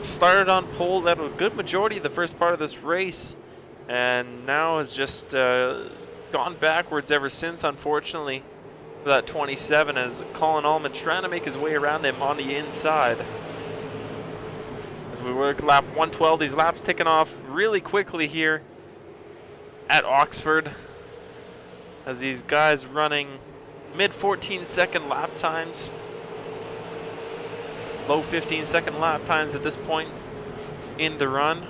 Started on pole at a good majority of the first part of this race, and now has just gone backwards ever since, unfortunately, for that 27, as Colin Allman trying to make his way around him on the inside. As we work lap 112, these laps ticking off really quickly here at Oxford, as these guys running mid 14-second lap times. Low 15-second lap times at this point in the run.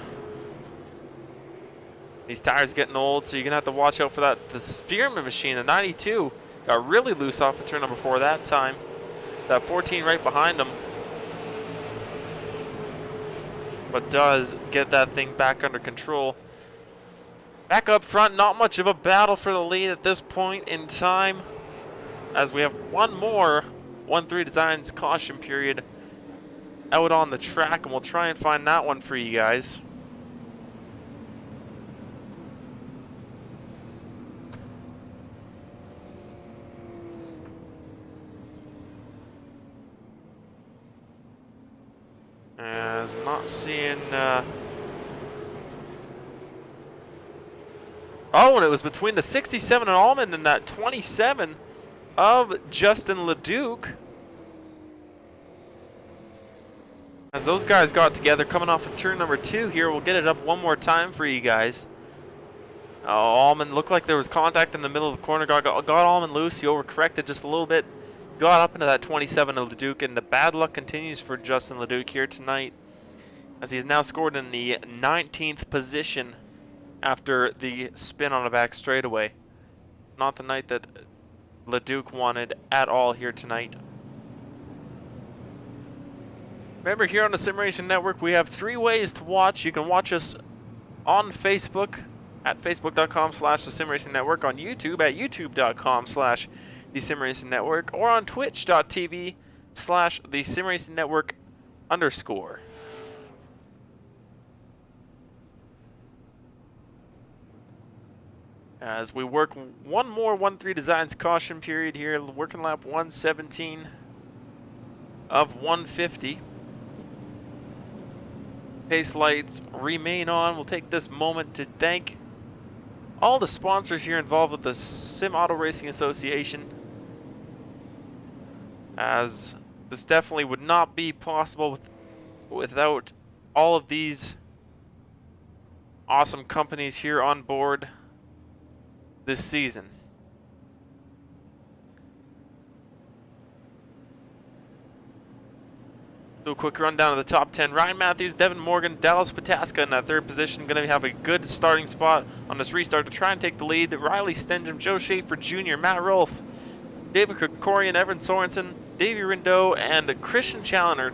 These tires getting old, so you're gonna have to watch out for that. The Spearman machine, the 92, got really loose off of turn number 4 that time. That 14 right behind him, but does get that thing back under control. Back up front, not much of a battle for the lead at this point in time, as we have one more 1-3 Designs caution period out on the track, and we'll try and find that one for you guys. As I'm not seeing oh, and it was between the 67 of Allman and that 27 of Justin Leduc. As those guys got together coming off of turn number 2 here, we'll get it up one more time for you guys. Allman looked like there was contact in the middle of the corner, got Allman loose, he overcorrected just a little bit, got up into that 27 of Leduc, and the bad luck continues for Justin Leduc here tonight, as he's now scored in the 19th position after the spin on a back straightaway. Not the night that Leduc wanted at all here tonight. Remember, here on the Sim Racing Network, we have 3 ways to watch. You can watch us on Facebook at facebook.com/The Sim Racing Network, on YouTube at youtube.com/The Sim Racing Network, or on twitch.tv/The Sim Racing Network _. As we work one more 1-3 Designs caution period here, working lap 117 of 150. Pace lights remain on. We'll take this moment to thank all the sponsors here involved with the Sim Auto Racing Association, as this definitely would not be possible without all of these awesome companies here on board this season. Do a quick rundown of the top 10. Ryan Matthews, Devin Morgan, Dallas Pataska in that 3rd position. Going to have a good starting spot on this restart to try and take the lead. Riley Stengham, Joe Schaefer Jr., Matt Rolfe, David Krikorian, Evan Sorensen, Davey Rindeau, and Christian Challoner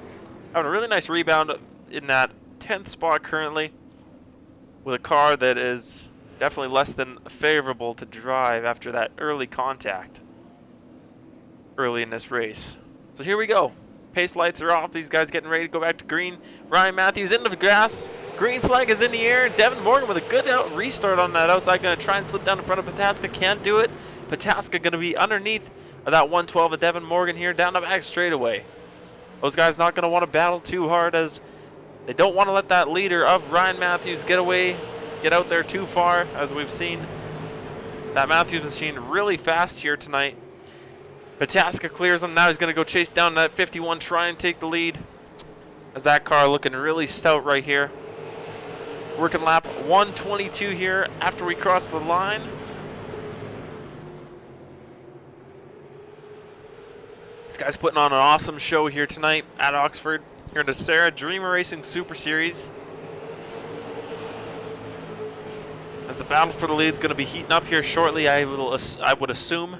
having a really nice rebound in that 10th spot currently, with a car that is definitely less than favorable to drive after that early contact early in this race. So here we go. Pace lights are off. These guys getting ready to go back to green. Ryan Matthews into the grass. Green flag is in the air. Devin Morgan with a good restart on that outside. Going to try and slip down in front of Pataska. Can't do it. Pataska going to be underneath of that 112 of Devin Morgan here. Down the back straightaway. Those guys not going to want to battle too hard, as They don't want to let that leader of Ryan Matthews get out there too far, as we've seen. That Matthews machine really fast here tonight. Pataska clears him. Now he's going to go chase down that 51, try and take the lead. As that car looking really stout right here. Working lap 122 here after we cross the line. This guy's putting on an awesome show here tonight at Oxford. Here in the SARA Dreamer Racing Super Series. As the battle for the lead is going to be heating up here shortly, I would assume.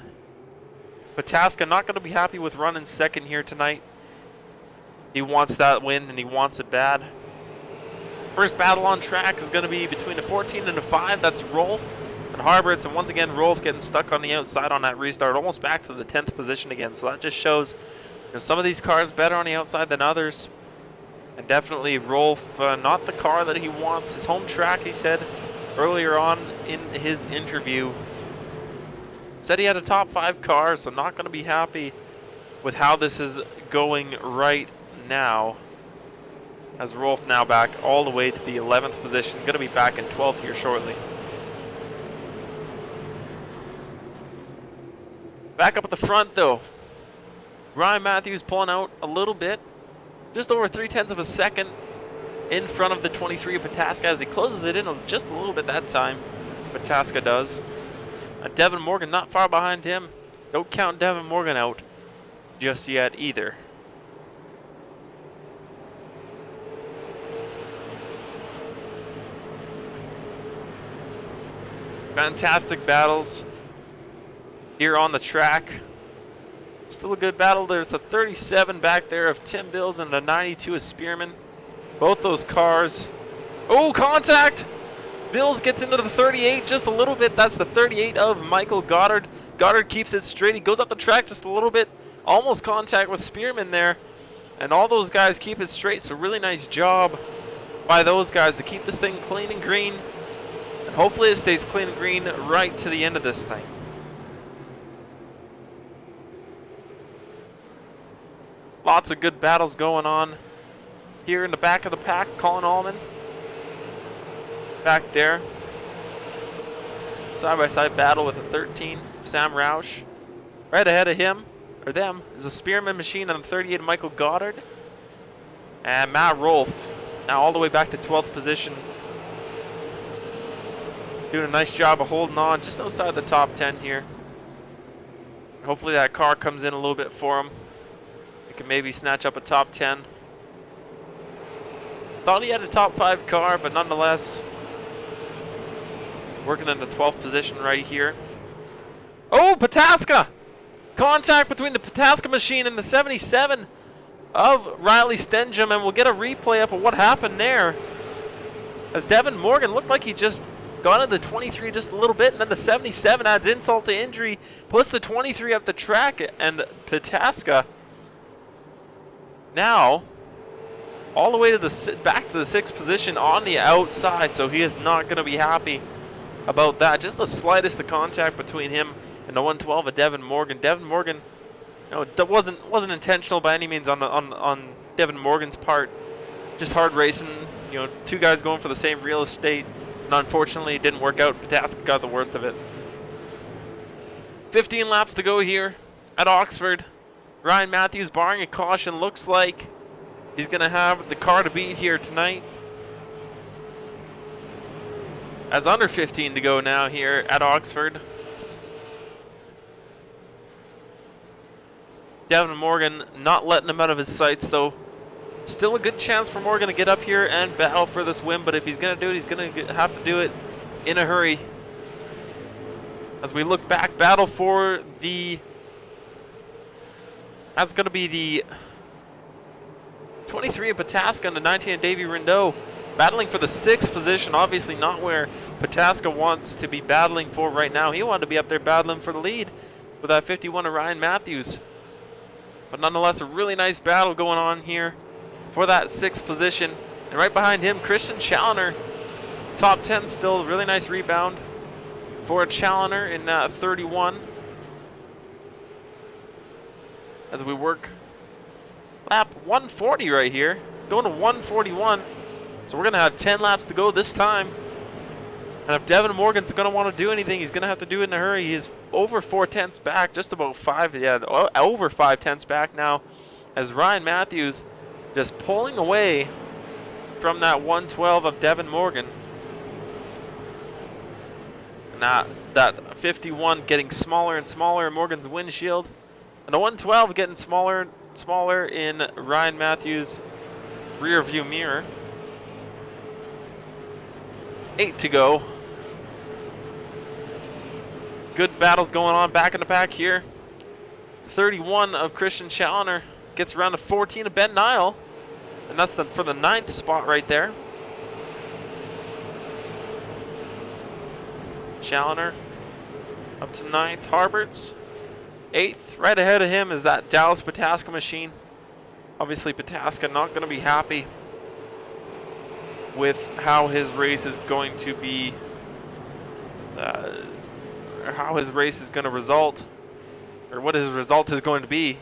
Pataska not going to be happy with running second here tonight. He wants that win and he wants it bad. First battle on track is going to be between a 14 and a 5. That's Rolf and Harberts. And once again, Rolf getting stuck on the outside on that restart, almost back to the 10th position again. So that just shows, you know, some of these cars better on the outside than others. And definitely Rolf, not the car that he wants. His home track, he said earlier on in his interview, said he had a top 5 car, so not going to be happy with how this is going right now. As Rolf now back all the way to the 11th position, going to be back in 12th here shortly. Back up at the front though, Ryan Matthews pulling out a little bit, just over 0.3 of a second in front of the 23 of Pataska as he closes it in just a little bit that time. Pataska does. Devin Morgan not far behind him. Don't count Devin Morgan out just yet either. Fantastic battles here on the track. Still a good battle. There's the 37 back there of Tim Bills and the 92 of Spearman. Both those cars. Oh, contact! Bills gets into the 38 just a little bit. That's the 38 of Michael Goddard. Goddard keeps it straight. He goes up the track just a little bit. Almost contact with Spearman there. And all those guys keep it straight. So really nice job by those guys to keep this thing clean and green. And hopefully it stays clean and green right to the end of this thing. Lots of good battles going on here in the back of the pack. Colin Allman back there. Side-by-side battle with a 13, Sam Roush. Right ahead of him, or them, is a Spearman machine on the 38, Michael Goddard. And Matt Rolfe, now all the way back to 12th position. Doing a nice job of holding on just outside the top 10 here. Hopefully that car comes in a little bit for him. He can maybe snatch up a top 10. Thought he had a top 5 car, but nonetheless, working in the 12th position right here. Oh, Pataska! Contact between the Pataska machine and the 77 of Riley Stenjum, and we'll get a replay up of what happened there. As Devin Morgan looked like he just got into the 23 just a little bit, and then the 77 adds insult to injury, puts the 23 up the track, and Pataska now all the way to the back to the 6th position on the outside, so he is not going to be happy about that. Just the slightest of contact between him and the 112 of Devin Morgan. Devin Morgan, you know, that wasn't intentional by any means on Devin Morgan's part. Just hard racing, you know, two guys going for the same real estate, and unfortunately it didn't work out. Pataska got the worst of it. 15 laps to go here at Oxford. Ryan Matthews, barring a caution, looks like he's going to have the car to beat here tonight. As under 15 to go now here at Oxford. Devin Morgan not letting him out of his sights though. Still a good chance for Morgan to get up here and battle for this win, but if he's going to do it, he's going to have to do it in a hurry. As we look back, battle for the... That's going to be the 23 of Pataska and the 19 of Davey Rindeau. Battling for the 6th position, obviously not where Pataska wants to be battling for right now. He wanted to be up there battling for the lead with that 51 of Ryan Matthews. But nonetheless, a really nice battle going on here for that 6th position. And right behind him, Christian Challoner. Top 10 still, really nice rebound for Challoner in 31. As we work lap 140 right here, going to 141. So we're going to have 10 laps to go this time. And if Devin Morgan's going to want to do anything, he's going to have to do it in a hurry. He's over 4/10 back, just about 5, yeah, over 5/10 back now, as Ryan Matthews just pulling away from that 112 of Devin Morgan. And that 51 getting smaller and smaller in Morgan's windshield. And the 112 getting smaller and smaller in Ryan Matthews' rear view mirror. 8 to go. Good battles going on back in the pack here. 31 of Christian Challoner gets around to 14 of Ben Nile. And that's for the 9th spot right there. Challoner up to 9th. Harberts 8th. Right ahead of him is that Dallas Pataska machine. Obviously Pataska not going to be happy with how his race is going to be, or how his race is going to result, or what his result is going to be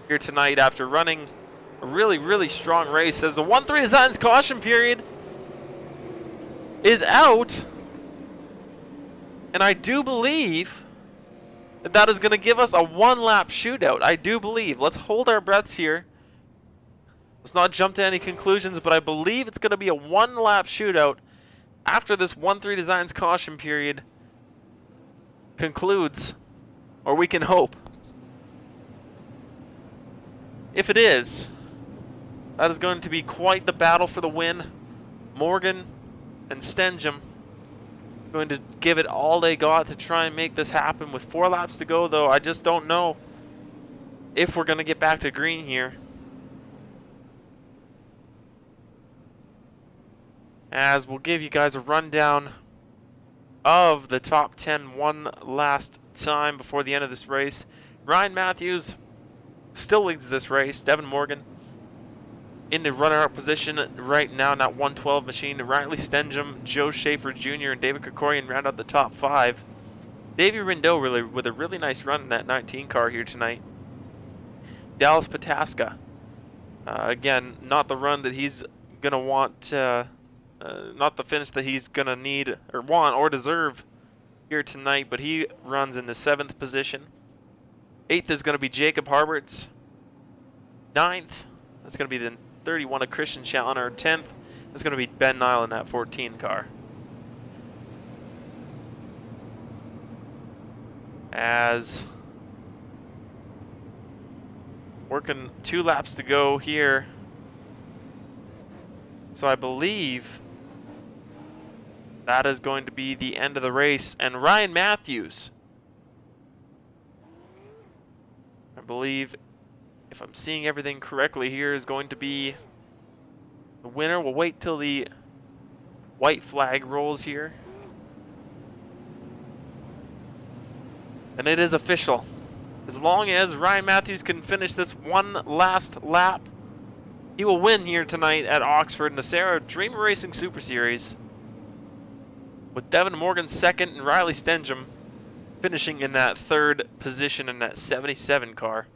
here tonight after running a really strong race. As the 1-3 Designs caution period is out, and I do believe that is going to give us a 1-lap shootout. I do believe. Let's hold our breaths here. Let's not jump to any conclusions, but I believe it's going to be a 1-lap shootout after this 1-3 Designs caution period concludes, or we can hope. If it is, that is going to be quite the battle for the win. Morgan and Stenjum going to give it all they got to try and make this happen. With 4 laps to go, though, I just don't know if we're going to get back to green here. As we'll give you guys a rundown of the top 10 one last time before the end of this race. Ryan Matthews still leads this race. Devin Morgan in the runner-up position right now in that 112 machine. Riley Stenjum, Joe Schaefer Jr., and David Krikorian round out the top 5. Davey Rindo with a really nice run in that 19 car here tonight. Dallas Pataska, again, not the run that he's going to want, not the finish that he's going to need or want or deserve here tonight, but he runs in the 7th position. 8th is going to be Jacob Harberts. 9th, that's going to be the 31 of Christian Challoner. 10th is going to be Ben Nile in that 14 car. As working 2 laps to go here. So I believe that is going to be the end of the race. And Ryan Matthews, I believe, if I'm seeing everything correctly here, is going to be the winner. We'll wait till the white flag rolls here. And it is official. As long as Ryan Matthews can finish this one last lap, he will win here tonight at Oxford in the SARA Dream Racing Super Series, with Devin Morgan 2nd and Riley Stenjum finishing in that 3rd position in that 77 car.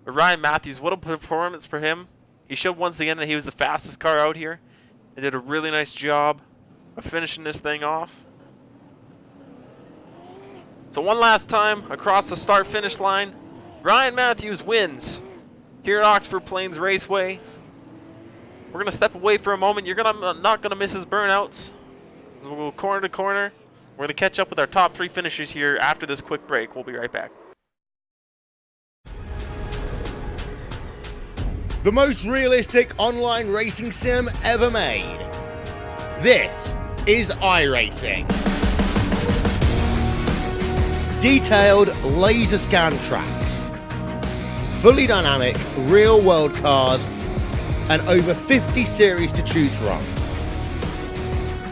But Ryan Matthews, what a performance for him. He showed once again that he was the fastest car out here and did a really nice job of finishing this thing off. So one last time across the start-finish line, Ryan Matthews wins here at Oxford Plains Raceway. We're going to step away for a moment. You're not going to miss his burnouts. We'll go corner to corner. We're going to catch up with our top 3 finishers here after this quick break. We'll be right back. The most realistic online racing sim ever made. This is iRacing. Detailed laser scan tracks, fully dynamic real world cars, and over 50 series to choose from.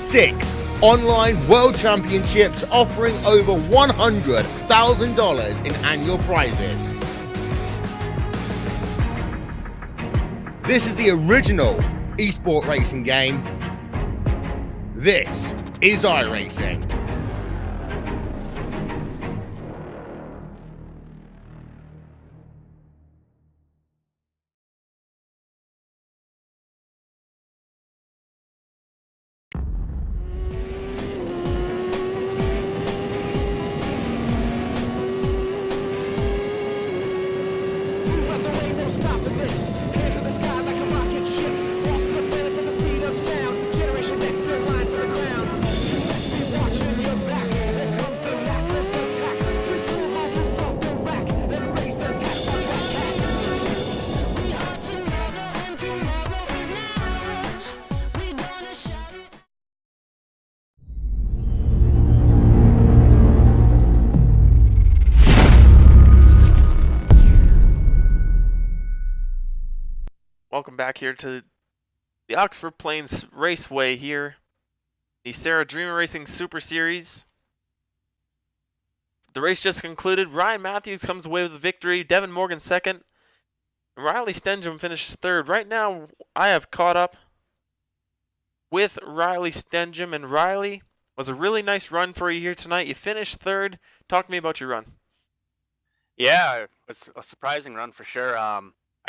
6 online world championships offering over $100,000 in annual prizes. This is the original esport racing game. This is iRacing. welcome back here to the Oxford Plains Raceway here, the SARA Dreamer Racing Super Series. The race just concluded. Ryan Matthews comes away with the victory, Devin Morgan second, and Riley Stenjum finishes third. Right now, I have caught up with Riley Stenjum, and Riley, was a really nice run for you here tonight. You finished third. Talk to me about your run. Yeah, it was a surprising run for sure.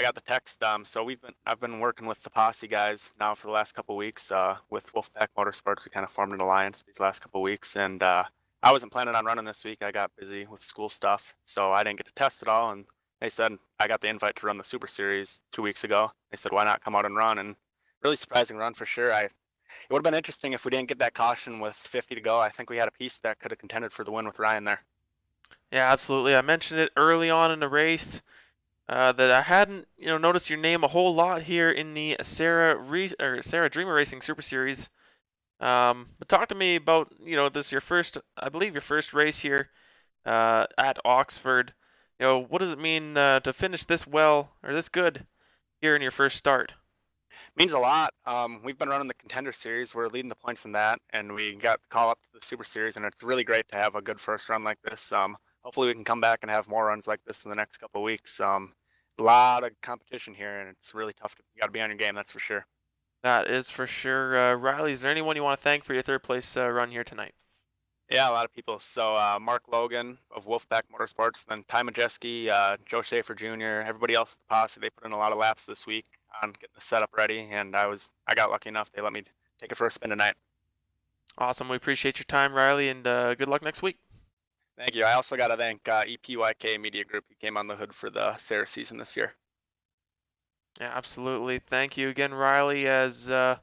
I got the text. So I've been working with the posse guys now for the last couple weeks. With Wolfpack Motorsports, we kind of formed an alliance these last couple weeks, and I wasn't planning on running this week. I got busy with school stuff, so I didn't get to test at all. And they said I got the invite to run the Super Series 2 weeks ago. They said why not come out and run? And really surprising run for sure. It would have been interesting if we didn't get that caution with 50 to go. I think we had a piece that could have contended for the win with Ryan there. Yeah, absolutely. I mentioned it early on in the race that I hadn't, noticed your name a whole lot here in the SARA Dreamer Racing Super Series. But talk to me about, this your first, I believe your first race here at Oxford. What does it mean to finish this well or this good here in your first start? Means a lot. We've been running the Contender Series. We're leading the points in that, and we got the call up to the Super Series, and it's really great to have a good first run like this. Hopefully we can come back and have more runs like this in the next couple of weeks. A lot of competition here, and it's really tough. You got to be on your game, that's for sure. That is for sure. Riley, is there anyone you want to thank for your third place run here tonight? Yeah, a lot of people. So Mark Logan of Wolfpack Motorsports, then Ty Majeski, Joe Schaefer Jr., everybody else at the posse, they put in a lot of laps this week on getting the setup ready, and I got lucky enough. They let me take it for a spin tonight. Awesome. We appreciate your time, Riley, and good luck next week. Thank you. I also got to thank EPYK Media Group, who came on the hood for the SARA season this year. Yeah, absolutely. Thank you again, Riley, as now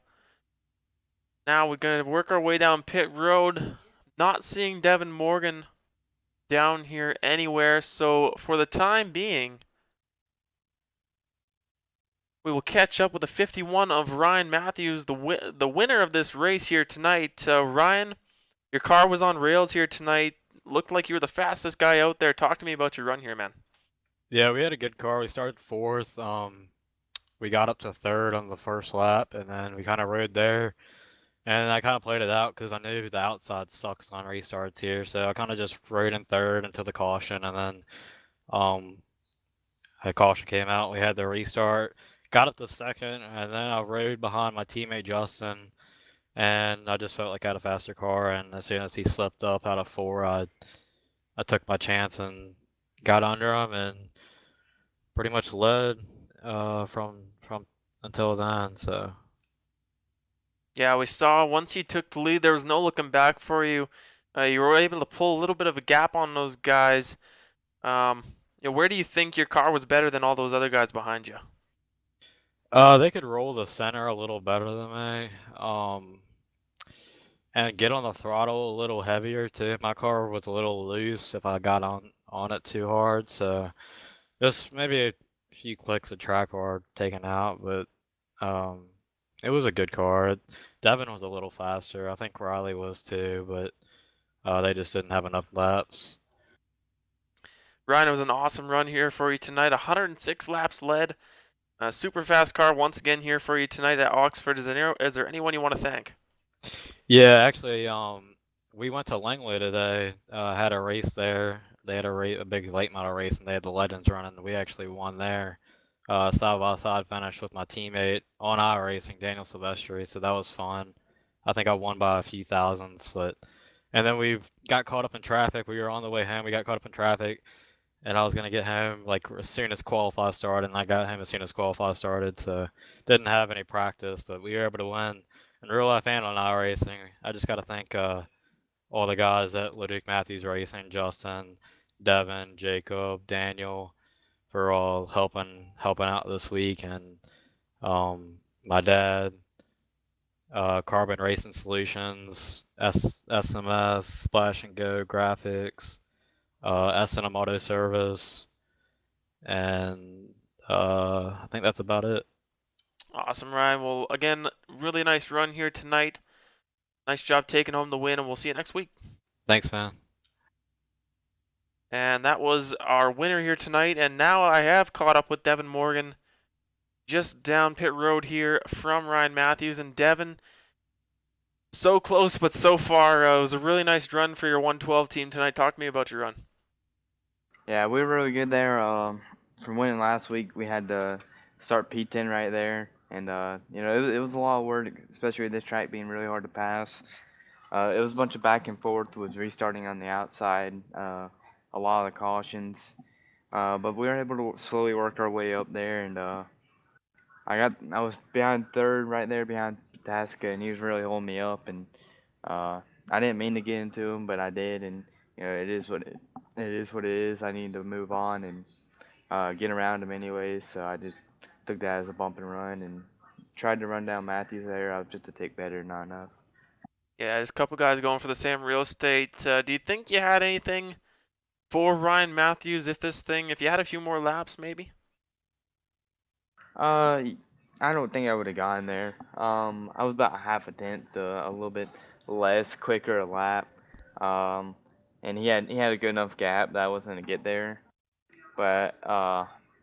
we're going to work our way down pit road. Not seeing Devin Morgan down here anywhere, so for the time being, we will catch up with the 51 of Ryan Matthews, the winner of this race here tonight. Ryan, your car was on rails here tonight. Looked like you were the fastest guy out there. Talk to me about your run here, man. Yeah, we had a good car. We started fourth. We got up to third on the first lap, and then we kind of rode there. And I kind of played it out because I knew the outside sucks on restarts here. So I kind of just rode in third until the caution, and then the caution came out. We had the restart. Got up to second, and then I rode behind my teammate Justin, and I just felt like I had a faster car. And as soon as he slipped up out of four, I took my chance and got under him, and pretty much led from until then. So yeah, we saw once you took the lead, there was no looking back for you. You were able to pull a little bit of a gap on those guys. Where do you think your car was better than all those other guys behind you? They could roll the center a little better than me, and get on the throttle a little heavier too. My car was a little loose if I got on it too hard, so just maybe a few clicks of track bar taken out, but it was a good car. Devin was a little faster. I think Riley was too, but they just didn't have enough laps. Ryan, it was an awesome run here for you tonight. 106 laps led. Super fast car once again here for you tonight at Oxford. Is there anyone you want to thank? Yeah, actually, we went to Langley today. Had a race there. They had a big late model race, and they had the Legends running. We actually won there. Side by side finish with my teammate on our racing, Daniel Silvestri. So that was fun. I think I won by a few thousandths, and then we got caught up in traffic. We were on the way home. We got caught up in traffic. And I was going to get home like as soon as qualify started, and I got home as soon as qualify started, so didn't have any practice, but we were able to win in real life and on iRacing. I just got to thank all the guys at Leduc Matthews Racing, Justin, Devin, Jacob, Daniel, for all helping out this week, and my dad, Carbon Racing Solutions, SMS, Splash and Go Graphics, S&M Auto Service, and I think that's about it. Awesome, Ryan. Well, again, really nice run here tonight. Nice job taking home the win, and we'll see you next week. Thanks, man. And that was our winner here tonight. And now I have caught up with Devin Morgan. just down pit road here from Ryan Matthews and Devin. So close, but so far. It was a really nice run for your 112 team tonight. Talk to me about your run. Yeah, we were really good there. From winning last week, we had to start P10 right there, and it was a lot of work, especially with this track being really hard to pass. It was a bunch of back and forth with restarting on the outside, a lot of the cautions, but we were able to slowly work our way up there, and I was behind third right there behind Tasca, and he was really holding me up, and I didn't mean to get into him, but I did, and it is what it is. I need to move on and get around him anyways, so I just took that as a bump and run and tried to run down Matthews there. I was just a tick better, not enough. Yeah, there's a couple guys going for the same real estate. Do you think you had anything for Ryan Matthews if you had a few more laps, maybe? I don't think I would have gotten there. I was about half a tenth, a little bit less, quicker a lap. And he had a good enough gap that I wasn't gonna get there. But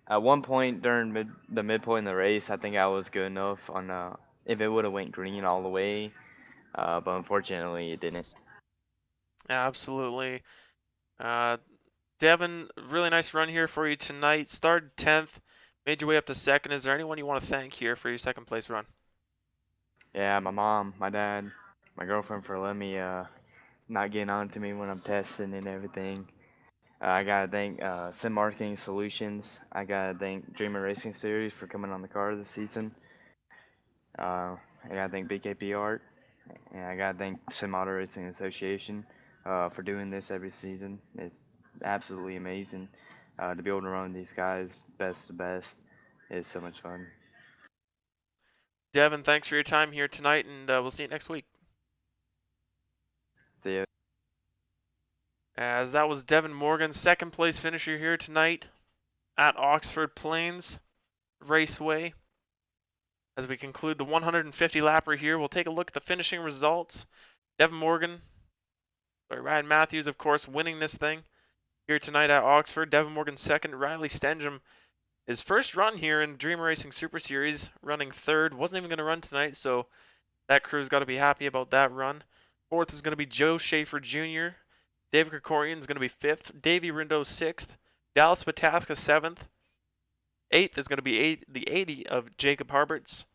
at one point during the midpoint of the race, I think I was good enough on if it would have went green all the way. But unfortunately, it didn't. Absolutely. Devin, really nice run here for you tonight. Started 10th, made your way up to second. Is there anyone you want to thank here for your second place run? Yeah, my mom, my dad, my girlfriend for letting me not getting on to me when I'm testing and everything. I gotta thank Sim Marketing Solutions. I gotta thank Dreamer Racing Series for coming on the car this season. I gotta thank BKP Art, and I gotta thank Sim Auto Racing Association for doing this every season. It's absolutely amazing to be able to run these guys best to best. It's so much fun. Devin, thanks for your time here tonight, and we'll see you next week. See ya. As that was Devin Morgan, second place finisher here tonight at Oxford Plains Raceway. As we conclude the 150 lapper here, we'll take a look at the finishing results. Ryan Matthews, of course, winning this thing here tonight at Oxford. Devin Morgan second. Riley Stengham, his first run here in Dreamer Racing Super Series, running third. Wasn't even going to run tonight, so that crew's got to be happy about that run. Fourth is going to be Joe Schaefer Jr. David Krikorian is going to be fifth. Davey Rindo sixth. Dallas Pataska seventh. Eighth is going to be the 80 of Jacob Harberts.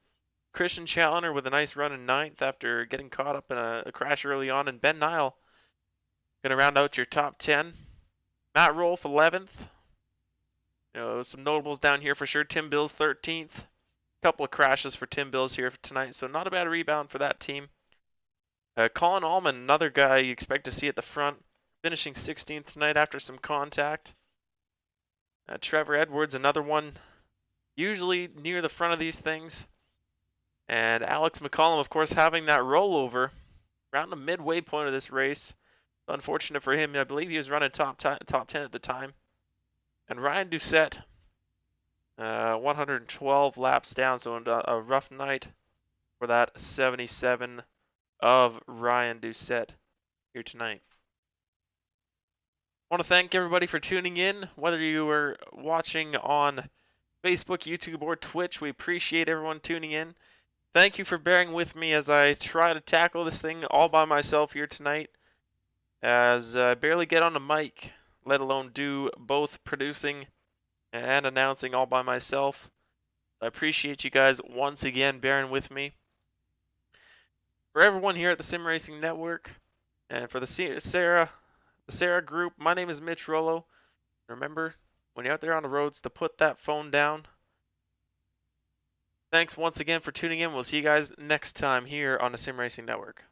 Christian Challoner with a nice run in ninth after getting caught up in a crash early on. And Ben Nile going to round out your top 10. Matt Rolfe 11th. Some notables down here for sure. Tim Bills 13th. Couple of crashes for Tim Bills here for tonight, so not a bad rebound for that team. Colin Allman, another guy you expect to see at the front, finishing 16th tonight after some contact. Trevor Edwards, another one, usually near the front of these things. And Alex McCollum, of course, having that rollover around the midway point of this race. Unfortunate for him. I believe he was running top 10 at the time. And Ryan Doucette, 112 laps down, so a rough night for that 77 of Ryan Doucette here tonight. I want to thank everybody for tuning in, whether you were watching on Facebook, YouTube, or Twitch. We appreciate everyone tuning in. Thank you for bearing with me as I try to tackle this thing all by myself here tonight, as I barely get on the mic, let alone do both producing and announcing all by myself. I appreciate you guys once again bearing with me. For everyone here at the Sim Racing Network, and for the SARA group, my name is Mitch Rollo. Remember, when you're out there on the roads, to put that phone down. Thanks once again for tuning in. We'll see you guys next time here on the Sim Racing Network.